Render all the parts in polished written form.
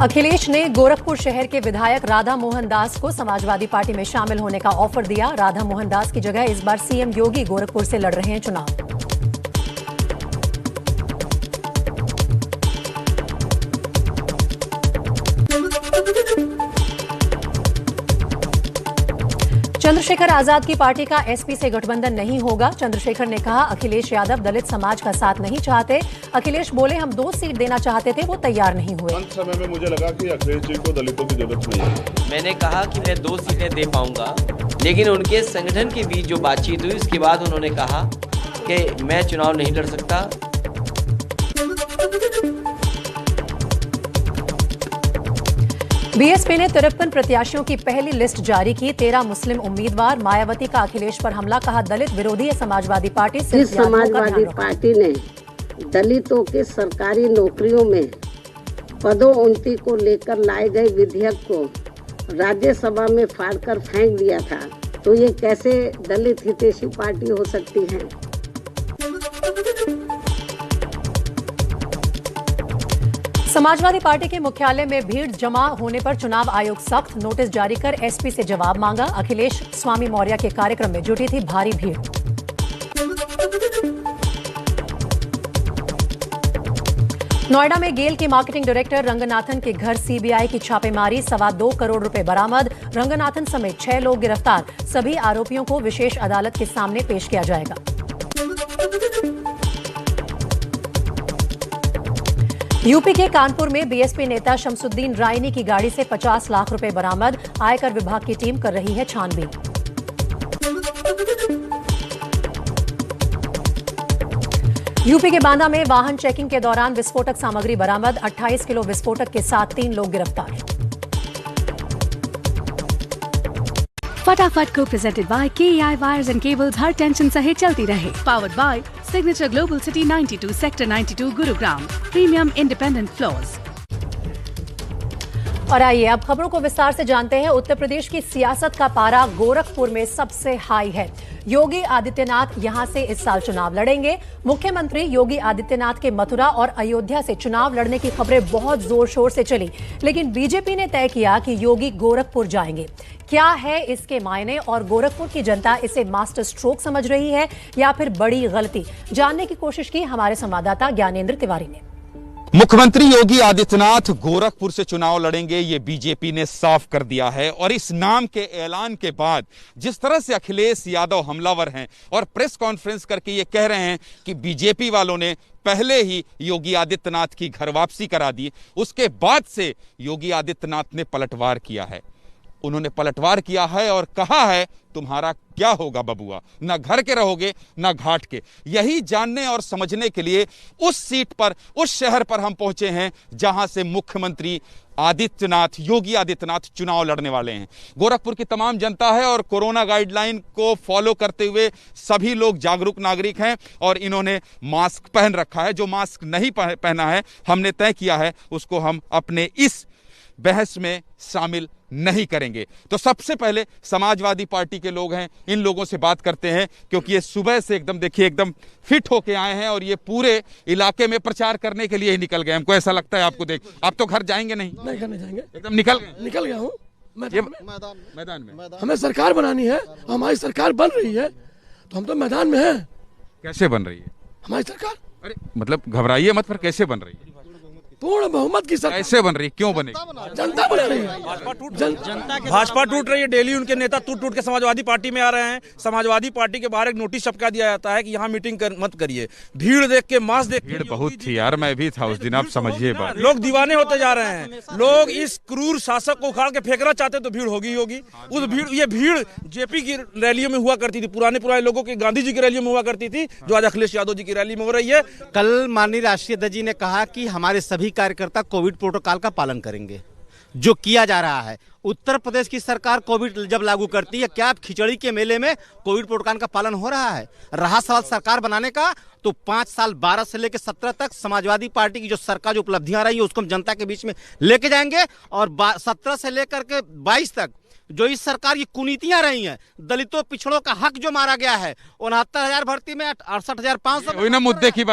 अखिलेश ने गोरखपुर शहर के विधायक राधा मोहन दास को समाजवादी पार्टी में शामिल होने का ऑफर दिया। राधा मोहन दास की जगह इस बार सीएम योगी गोरखपुर से लड़ रहे हैं चुनाव। चंद्रशेखर आजाद की पार्टी का एसपी से गठबंधन नहीं होगा। चंद्रशेखर ने कहा, अखिलेश यादव दलित समाज का साथ नहीं चाहते। अखिलेश बोले, हम 2 सीट देना चाहते थे, वो तैयार नहीं हुए। अंत समय में मुझे लगा कि अखिलेश जी को दलितों की जरूरत नहीं है। मैंने कहा कि मैं 2 सीटें दे पाऊंगा, लेकिन उनके संगठन के बीच जो बातचीत हुई उसके बाद उन्होंने कहा कि मैं चुनाव नहीं लड़ सकता। बीएसपी ने 53 प्रत्याशियों की पहली लिस्ट जारी की। 13 मुस्लिम उम्मीदवार। मायावती का अखिलेश पर हमला, कहा दलित विरोधी है समाजवादी पार्टी। समाजवादी पार्टी ने दलितों के सरकारी नौकरियों में पदोन्नति को लेकर लाए गए विधेयक को राज्यसभा में फाड़कर फेंक दिया था, तो ये कैसे दलित हितैषी पार्टी हो सकती है? समाजवादी पार्टी के मुख्यालय में भीड़ जमा होने पर चुनाव आयोग सख्त। नोटिस जारी कर एसपी से जवाब मांगा। अखिलेश स्वामी मौर्य के कार्यक्रम में जुटी थी भारी भीड़। नोएडा में गेल के मार्केटिंग डायरेक्टर रंगनाथन के घर सीबीआई की छापेमारी। 2.25 करोड़ रुपए बरामद। रंगनाथन समेत 6 लोग गिरफ्तार। सभी आरोपियों को विशेष अदालत के सामने पेश किया जाएगा। यूपी के कानपुर में बीएसपी नेता शमसुद्दीन रायनी की गाड़ी से 50 लाख रुपए बरामद। आयकर विभाग की टीम कर रही है छानबीन। यूपी के बांदा में वाहन चेकिंग के दौरान विस्फोटक सामग्री बरामद। 28 किलो विस्फोटक के साथ 3 लोग गिरफ्तार। फटाफट को presented by KEI wires and cables, her tension सहे चलती रहे। Powered by signature global city 92 sector 92 Gurugram, premium independent floors. और आइए अब खबरों को विस्तार से जानते हैं। उत्तर प्रदेश की सियासत का पारा गोरखपुर में सबसे हाई है। योगी आदित्यनाथ यहां से इस साल चुनाव लड़ेंगे। मुख्यमंत्री योगी आदित्यनाथ के मथुरा और अयोध्या से चुनाव लड़ने की खबरें बहुत जोर शोर से चली, लेकिन बीजेपी ने तय किया कि योगी गोरखपुर जाएंगे। क्या है इसके मायने और गोरखपुर की जनता इसे मास्टर स्ट्रोक समझ रही है या फिर बड़ी गलती? जानने की कोशिश की हमारे संवाददाता ज्ञानेंद्र तिवारी ने। मुख्यमंत्री योगी आदित्यनाथ गोरखपुर से चुनाव लड़ेंगे, ये बीजेपी ने साफ कर दिया है। और इस नाम के ऐलान के बाद जिस तरह से अखिलेश यादव हमलावर हैं और प्रेस कॉन्फ्रेंस करके ये कह रहे हैं कि बीजेपी वालों ने पहले ही योगी आदित्यनाथ की घर वापसी करा दी, उसके बाद से योगी आदित्यनाथ ने पलटवार किया है। उन्होंने पलटवार किया है और कहा है, तुम्हारा क्या होगा बबुआ, ना घर के रहोगे ना घाट के। यही जानने और समझने के लिए उस सीट पर, उस शहर पर हम पहुंचे हैं जहां से मुख्यमंत्री आदित्यनाथ, योगी आदित्यनाथ चुनाव लड़ने वाले हैं। गोरखपुर की तमाम जनता है और कोरोना गाइडलाइन को फॉलो करते हुए सभी लोग जागरूक नागरिक हैं और इन्होंने मास्क पहन रखा है। जो मास्क नहीं पहना है, हमने तय किया है उसको हम अपने इस बहस में शामिल नहीं करेंगे। तो सबसे पहले समाजवादी पार्टी के लोग हैं, इन लोगों से बात करते हैं, क्योंकि ये सुबह से एकदम देखिए एकदम फिट होके आए हैं और ये पूरे इलाके में प्रचार करने के लिए ही निकल गए। हमको ऐसा लगता है आपको देख, आप तो घर जाएंगे नहीं? नहीं, घर नहीं जाएंगे, एकदम निकल गया हूँ मैदान में। हमें सरकार बनानी है, हमारी सरकार बन रही है तो हम तो मैदान में हैं। कैसे बन रही है हमारी सरकार? अरे मतलब घबराइए मत, पर कैसे बन रही है? पूर्ण बहुमत की सरकार। कैसे बन रही है, क्यों बनेगी? जनता बना रही है। भाजपा टूट रही है, डेली उनके नेता टूट के समाजवादी पार्टी में आ रहे हैं। समाजवादी पार्टी के बाहर एक नोटिस छपका दिया जाता है कि यहाँ मीटिंग मत करिए। भीड़ देख के, मास देख के, भीड़ बहुत थी यार, मैं भी था उस दिन, आप समझिए बात। लोग दीवाने होते जा रहे हैं। लोग इस क्रूर शासक को उखाड़ के फेंकना चाहते तो भीड़ होगी। उस भीड़, ये भीड़ जेपी की रैलियों में हुआ करती थी, पुराने लोगों के, गांधी जी की रैलियों में हुआ करती थी, जो आज अखिलेश यादव जी की रैली में हो रही है। कल माननीय राष्ट्रीय अध्यक्ष जी ने कहा कि हमारे सभी कार्यकर्ता कोविड प्रोटोकॉल का पालन करेंगे, जो किया जा रहा है। उत्तर प्रदेश की सरकार कोविड जब लागू करती है, क्या खिचड़ी के मेले में कोविड प्रोटोकॉल का पालन हो रहा है? रहा सवाल सरकार बनाने का, तो 5 साल 12 से लेकर 17 तक समाजवादी पार्टी की जो सरकार, जो उपलब्धियां रही है, उसको हम जनता के बीच में लेके जाएंगे। और 17 से लेकर के 22 तक जो इस सरकार की कुनीतियां रही हैं, दलितों पिछड़ों का हक जो मारा गया है, 69,000 भर्ती में 68,500। वही ना मुद्दे की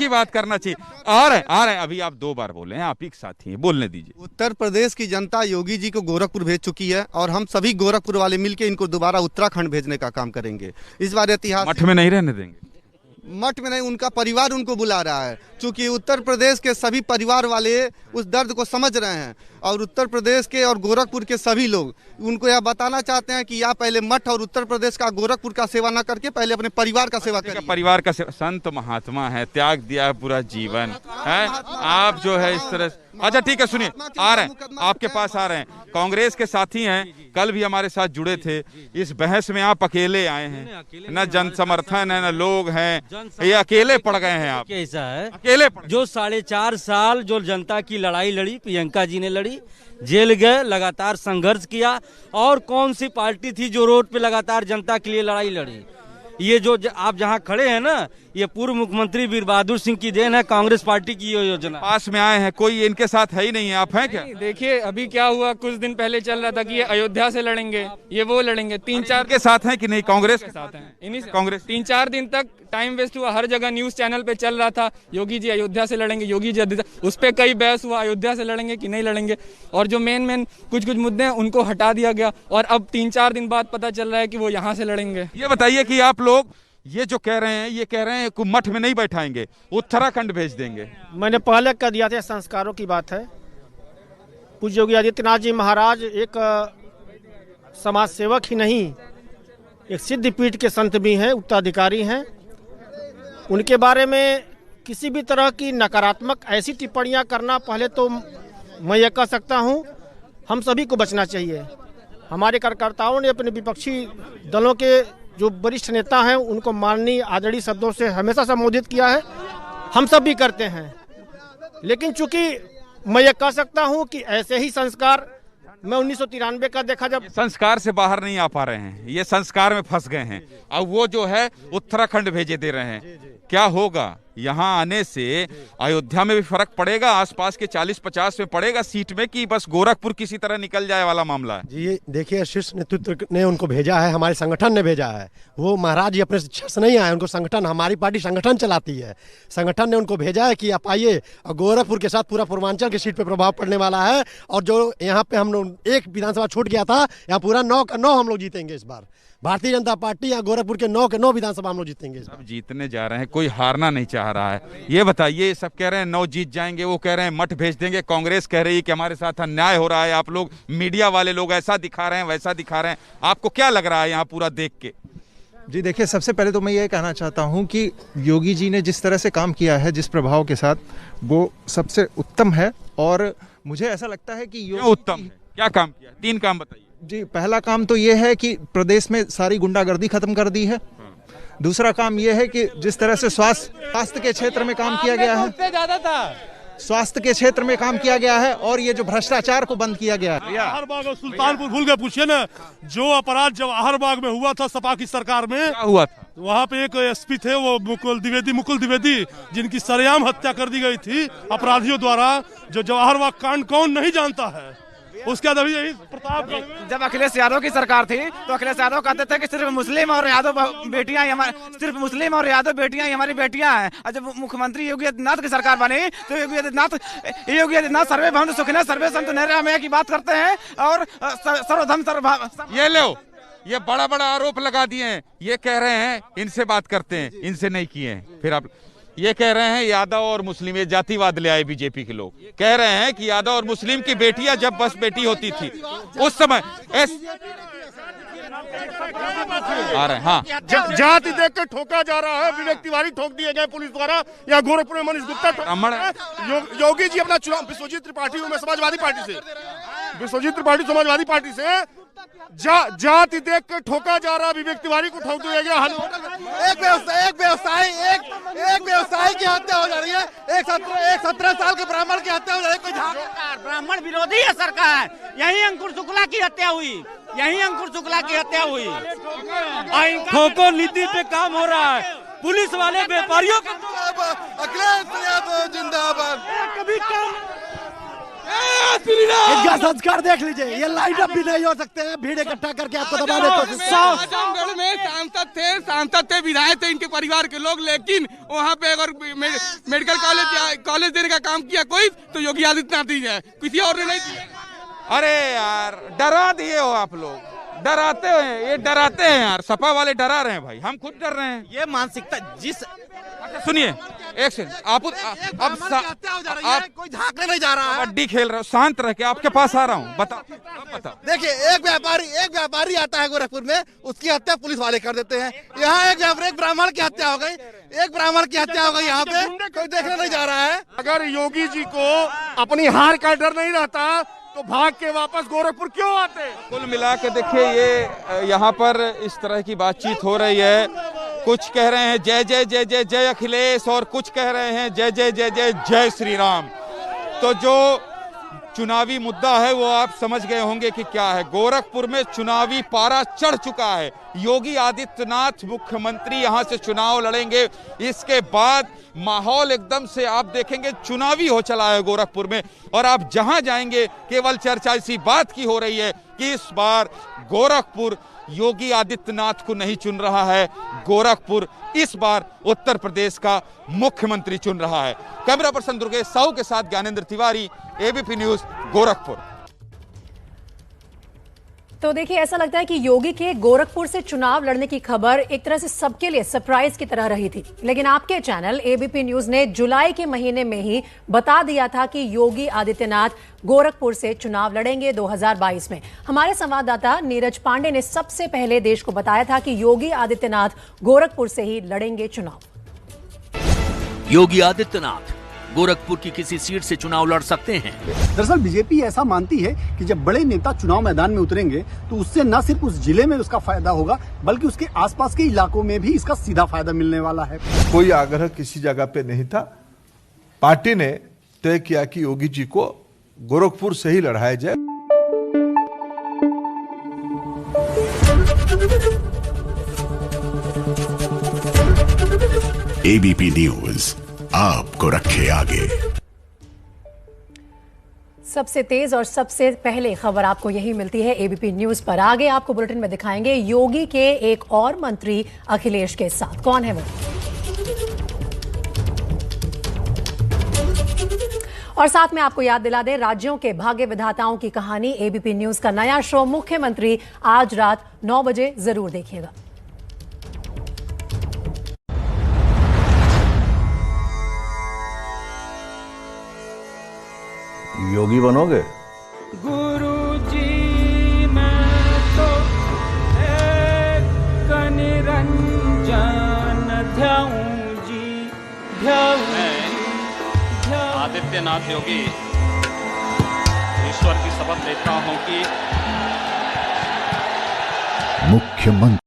बात करना चाहिए। आ रहे हैं अभी आप 2 बार बोले हैं, आप ही साथी हैं, बोलने दीजिए। उत्तर प्रदेश की जनता योगी जी को गोरखपुर भेज चुकी है और हम सभी गोरखपुर वाले मिलकर इनको दोबारा उत्तराखंड भेजने का काम करेंगे। इस बार इतिहास मठ में नहीं रहने देंगे। मठ में नहीं, उनका परिवार उनको बुला रहा है, क्योंकि उत्तर प्रदेश के सभी परिवार वाले उस दर्द को समझ रहे हैं और उत्तर प्रदेश के और गोरखपुर के सभी लोग उनको यह बताना चाहते हैं कि या पहले मठ और उत्तर प्रदेश का गोरखपुर का सेवा न करके पहले अपने परिवार का सेवा करें। परिवार का सेवा, संत महात्मा है, त्याग दिया पूरा जीवन है। आप जो है इस तरह, अच्छा ठीक है, सुनिए, आ रहे हैं आपके पास, आ रहे हैं। कांग्रेस के साथी हैं, कल भी हमारे साथ जुड़े थे। इस बहस में आप अकेले आए हैं, न जन समर्थन है न लोग हैं, ये अकेले पड़ गए हैं आप। कैसा है अकेले जो 4.5 साल जो जनता की लड़ाई लड़ी, प्रियंका जी ने लड़ी, जेल गए, लगातार संघर्ष किया, और कौन सी पार्टी थी जो रोड पे लगातार जनता के लिए लड़ाई लड़ी? ये जो आप जहाँ खड़े हैं ना, ये पूर्व मुख्यमंत्री वीर बहादुर सिंह की देन है, कांग्रेस पार्टी की ये योजना। पास में आए हैं, कोई इनके साथ है ही नहीं है, आप हैं क्या? देखिए अभी क्या हुआ, कुछ दिन पहले चल रहा था कि ये अयोध्या से लड़ेंगे, ये वो लड़ेंगे। 3-4 के साथ हैं कि नहीं? कांग्रेस के साथ हैं, इन्हीं से कांग्रेस। 3-4 दिन तक टाइम वेस्ट हुआ, हर जगह न्यूज चैनल पे चल रहा था योगी जी अयोध्या से लड़ेंगे, योगी जी अयोध्या, उस पर कई बहस हुआ अयोध्या से लड़ेंगे कि नहीं लड़ेंगे, और जो मेन कुछ मुद्दे हैं उनको हटा दिया गया, और अब 3-4 दिन बाद पता चल रहा है कि वो यहाँ से लड़ेंगे। ये बताइए कि आप लोग ये जो कह रहे हैं, ये कह रहे हैं कि मठ में नहीं बैठाएंगे, उत्तराखंड भेज देंगे। मैंने पहले कह दिया था, संस्कारों की बात है। पूज्य योगी आदित्यनाथ जी महाराज एक समाज सेवक ही नहीं, एक सिद्ध पीठ के संत भी हैं, उत्तराधिकारी हैं। उनके बारे में किसी भी तरह की नकारात्मक ऐसी टिप्पणियां करना, पहले तो मैं ये कह सकता हूं, हम सभी को बचना चाहिए। हमारे कार्यकर्ताओं ने अपने विपक्षी दलों के जो वरिष्ठ नेता हैं उनको माननीय आदरणीय शब्दों से हमेशा संबोधित किया है, हम सब भी करते हैं। लेकिन चूंकि मैं ये कह सकता हूं कि ऐसे ही संस्कार मैं 1993 का देखा, जब संस्कार से बाहर नहीं आ पा रहे हैं, ये संस्कार में फंस गए हैं। अब वो जो है उत्तराखंड भेजे दे रहे हैं, क्या होगा? यहाँ आने से अयोध्या में भी फर्क पड़ेगा, आसपास के 40-50 में पड़ेगा सीट में, कि बस गोरखपुर किसी तरह निकल जाए वाला मामला है? जी देखिए, शीर्ष नेतृत्व ने उनको भेजा है, हमारे संगठन ने भेजा है। वो महाराज जी अपने इच्छा से नहीं आए, उनको संगठन, हमारी पार्टी संगठन चलाती है, संगठन ने उनको भेजा है कि आप आइए। और गोरखपुर के साथ पूरा पूर्वांचल की सीट पे प्रभाव पड़ने वाला है, और जो यहाँ पे हम लोग एक विधानसभा छूट गया था, यहाँ पूरा 9 का 9 हम लोग जीतेंगे इस बार। भारतीय जनता पार्टी या गोरखपुर के 9 के 9 विधानसभा हम लोग जीतेंगे। सब जीतने जा रहे हैं, कोई हारना नहीं चाह रहा है। ये बताइए, सब कह रहे हैं 9 जीत जाएंगे, वो कह रहे हैं मठ भेज देंगे, कांग्रेस कह रही है कि हमारे साथ अन्याय हो रहा है, आप लोग मीडिया वाले लोग ऐसा दिखा रहे हैं, वैसा दिखा रहे हैं। आपको क्या लग रहा है यहाँ पूरा देख के? जी देखिए, सबसे पहले तो मैं ये कहना चाहता हूँ कि योगी जी ने जिस तरह से काम किया है, जिस प्रभाव के साथ, वो सबसे उत्तम है। और मुझे ऐसा लगता है कि उत्तम है। क्या काम किया? 3 काम बताइए। जी, पहला काम तो ये है कि प्रदेश में सारी गुंडागर्दी खत्म कर दी है। दूसरा काम ये है कि जिस तरह से स्वास्थ्य के क्षेत्र में काम किया गया है, स्वास्थ्य के क्षेत्र में काम किया गया है, और ये जो भ्रष्टाचार को बंद किया गया है। अहरबाग और सुल्तानपुर भूल के पूछिए ना, जो अपराध जब अहरबाग में हुआ था सपा की सरकार में, क्या हुआ था? वहाँ पे एक एसपी थे, वो मुकुल द्विवेदी, जिनकी सरेआम हत्या कर दी गई थी अपराधियों द्वारा। जो जवाहरबाग कांड कौन नहीं जानता है? उसके बाद अभी यही प्रतापगढ़ में जब अखिलेश यादव की सरकार थी, तो अखिलेश यादव कहते थे कि सिर्फ मुस्लिम और यादव बेटियां ही हमारी बेटियां हैं। और जब मुख्यमंत्री योगी आदित्यनाथ की सरकार बनी, तो योगी आदित्यनाथ सर्वे भवन्तु सुखिनः सर्वे सन्तु निरामया की बात करते हैं, और सर्वधर्म सर्वभाव। ये लो, ये बड़ा बड़ा आरोप लगा दिए हैं, ये कह रहे हैं इनसे बात करते हैं, इनसे नहीं किए हैं। फिर आप ये कह रहे हैं यादव और मुस्लिम, ये जातिवाद ले आए बीजेपी के लोग। कह रहे हैं कि यादव और मुस्लिम की बेटियां जब बस बेटी होती थी उस समय आ रहे हैं। हाँ, जाति देख के ठोका जा रहा है, विवेक तिवारी ठोक दिए गए पुलिस द्वारा। यहाँ गोरखपुर में मनीष गुप्ता योगी जी अपना चुनाव विश्वजीत त्रिपाठी समाजवादी पार्टी से जाति देख के ठोका जा रहा, विवेक तिवारी को ठोक दिया गया। एक व्यवसायी की हत्या हो जा रही है, एक 17 साल के ब्राह्मण की हत्या हो जा रही है। ब्राह्मण विरोधी है सरकार। यही अंकुर शुक्ला की हत्या हुई, खो नीति पे काम हो रहा है। पुलिस वाले व्यापारियों के अखिलेश यादव जिंदाबाद। कभी काम इनका संस्कार देख लीजिए, ये लाइट अप भी नहीं हो सकते हैं, भीड़ इकट्ठा करके आपको दबाने की कोशिश। आजमगढ़ में सांसद थे, विधायक थे इनके परिवार के लोग, लेकिन वहाँ पे अगर मेडिकल कॉलेज देने का काम किया कोई तो योगी आदित्यनाथ ही है, किसी और ने नहीं दिया। अरे यार डरा दिए हो आप लोग, डराते हैं, ये डराते हैं यार, सपा वाले डरा रहे हैं भाई, हम खुद डर रहे हैं। ये मानसिकता जिस सुनिए एक सेकंड, आप कोई झांकने नहीं जा रहा है, कबड्डी खेल रहे हो, शांत रह के आपके पास आ रहा हूँ, बताओ। देखिए एक व्यापारी आता है गोरखपुर में, उसकी हत्या पुलिस वाले कर देते हैं। यहाँ एक ब्राह्मण की हत्या हो गई, यहाँ पे कोई देखने नहीं जा रहा है। अगर योगी जी को अपनी हार का डर नहीं रहता तो भाग के वापस गोरखपुर क्यों आते? कुल मिला के देखिए, ये यहाँ पर इस तरह की बातचीत हो रही है, कुछ कह रहे हैं जय जय जय जय जय अखिलेश और कुछ कह रहे हैं जय जय जय जय जय श्री राम। तो जो चुनावी मुद्दा है वो आप समझ गए होंगे कि क्या है। गोरखपुर में चुनावी पारा चढ़ चुका है, योगी आदित्यनाथ मुख्यमंत्री यहां से चुनाव लड़ेंगे, इसके बाद माहौल एकदम से आप देखेंगे चुनावी हो चला है गोरखपुर में। और आप जहां जाएंगे केवल चर्चा इसी बात की हो रही है कि इस बार गोरखपुर योगी आदित्यनाथ को नहीं चुन रहा है, गोरखपुर इस बार उत्तर प्रदेश का मुख्यमंत्री चुन रहा है। कैमरा पर्सन दुर्गेश साहू के साथ ज्ञानेंद्र तिवारी, एबीपी न्यूज, गोरखपुर। तो देखिए, ऐसा लगता है कि योगी के गोरखपुर से चुनाव लड़ने की खबर एक तरह से सबके लिए सरप्राइज की तरह रही थी, लेकिन आपके चैनल एबीपी न्यूज ने जुलाई के महीने में ही बता दिया था कि योगी आदित्यनाथ गोरखपुर से चुनाव लड़ेंगे 2022 में। हमारे संवाददाता नीरज पांडे ने सबसे पहले देश को बताया था कि योगी आदित्यनाथ गोरखपुर से ही लड़ेंगे चुनाव। योगी आदित्यनाथ गोरखपुर की किसी सीट से चुनाव लड़ सकते हैं। दरअसल बीजेपी ऐसा मानती है कि जब बड़े नेता चुनाव मैदान में उतरेंगे तो उससे न सिर्फ उस जिले में उसका फायदा होगा, बल्कि उसके आसपास के इलाकों में भी इसका सीधा फायदा मिलने वाला है। कोई आग्रह किसी जगह पे नहीं था, पार्टी ने तय किया कि योगी जी को गोरखपुर से ही लड़ाया जाए। एबीपी न्यूज आपको रखे आगे। सबसे तेज और सबसे पहले खबर आपको यही मिलती है एबीपी न्यूज पर। आगे आपको बुलेटिन में दिखाएंगे योगी के एक और मंत्री अखिलेश के साथ, कौन है वो, और साथ में आपको याद दिला दें राज्यों के भाग्य विधाताओं की कहानी। एबीपी न्यूज का नया शो मुख्यमंत्री आज रात 9 बजे जरूर देखिएगा। योगी बनोगे? गुरुजी मैं तो एक निरंजन ध्याऊं जी आदित्यनाथ योगी ईश्वर की शपथ लेता हूं कि मुख्यमंत्री